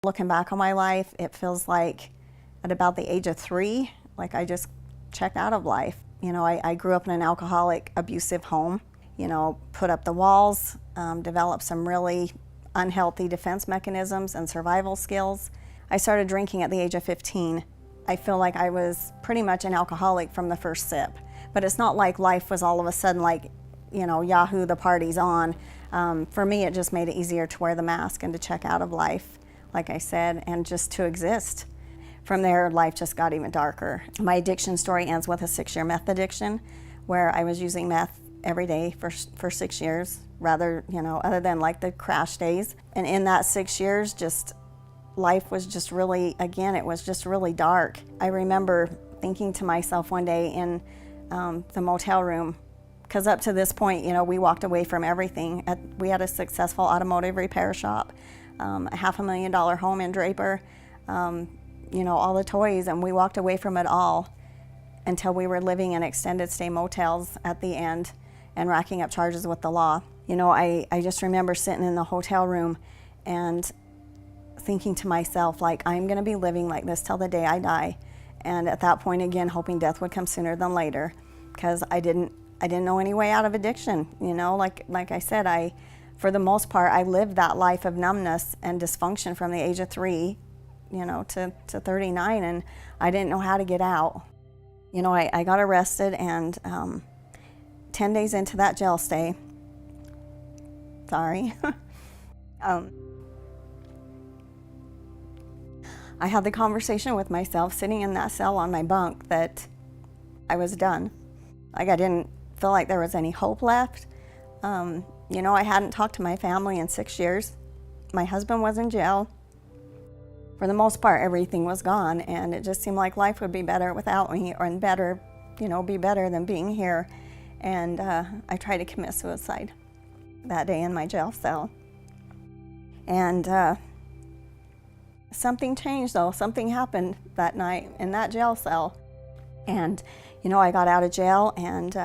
Looking back on my life, it feels like at about the age of 3, like I just checked out of life. I grew up in an alcoholic, abusive home, put up the walls, developed some really unhealthy defense mechanisms and survival skills. I started drinking at the age of 15. I feel like I was pretty much an alcoholic from the first sip, but it's not like life was all of a sudden like, Yahoo, the party's on. For me, it just made it easier to wear the mask and to check out of life, like I said, and just to exist. From there, life just got even darker. My addiction story ends with a 6-year meth addiction, where I was using meth every day for 6 years, rather, other than like the crash days. And in that 6 years, life was just really, again, it was just really dark. I remember thinking to myself one day in the motel room, because up to this point, we walked away from everything. We had a successful automotive repair shop, a $500,000 home in Draper, all the toys, and we walked away from it all until we were living in extended stay motels at the end and racking up charges with the law. I just remember sitting in the hotel room and thinking to myself, like, I'm gonna be living like this till the day I die. And at that point, again, hoping death would come sooner than later, because I didn't know any way out of addiction. Like I said, for the most part, I lived that life of numbness and dysfunction from the age of 3, to 39, and I didn't know how to get out. I got arrested, and 10 days into that jail stay, I had the conversation with myself sitting in that cell on my bunk that I was done. Like, I didn't feel like there was any hope left. I hadn't talked to my family in 6 years. My husband was in jail. For the most part, everything was gone, and it just seemed like life would be better without me, or better, be better than being here. And I tried to commit suicide that day in my jail cell. And something changed, though. Something happened that night in that jail cell. And, I got out of jail, and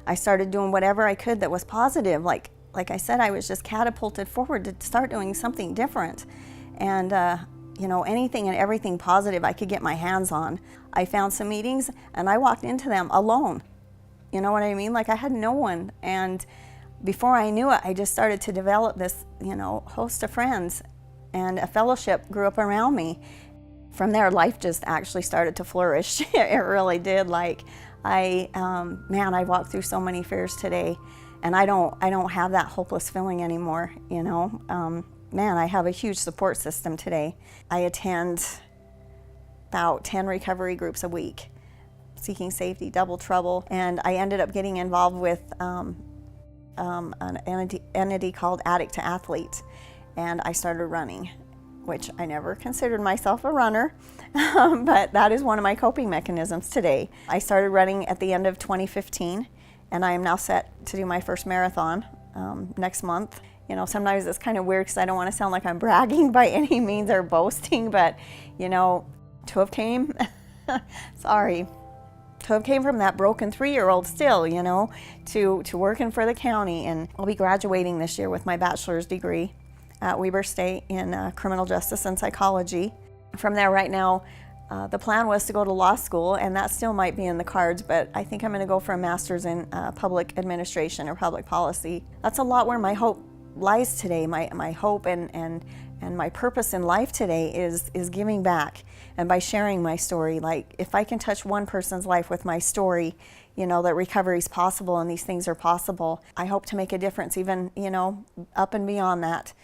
I started doing whatever I could that was positive. Like I said, I was just catapulted forward to start doing something different. And, anything and everything positive I could get my hands on. I found some meetings, and I walked into them alone. You know what I mean? Like, I had no one. And before I knew it, I just started to develop this, host of friends, and a fellowship grew up around me. From there, life just actually started to flourish. It really did. Like, I walked through so many fears today, and I don't have that hopeless feeling anymore. I have a huge support system today. I attend about 10 recovery groups a week, Seeking Safety, Double Trouble, and I ended up getting involved with an entity called Addict to Athlete, and I started running, which I never considered myself a runner, but that is one of my coping mechanisms today. I started running at the end of 2015, and I am now set to do my first marathon next month. Sometimes it's kind of weird because I don't want to sound like I'm bragging by any means or boasting, but, to have came, sorry. To have came from that broken 3-year-old still, to working for the county. And I'll be graduating this year with my bachelor's degree at Weber State in criminal justice and psychology. From there, right now, the plan was to go to law school, and that still might be in the cards, but I think I'm going to go for a master's in public administration or public policy. That's a lot where my hope lies today. My hope and my purpose in life today is giving back, and by sharing my story. Like, if I can touch one person's life with my story, that recovery is possible and these things are possible, I hope to make a difference even, up and beyond that.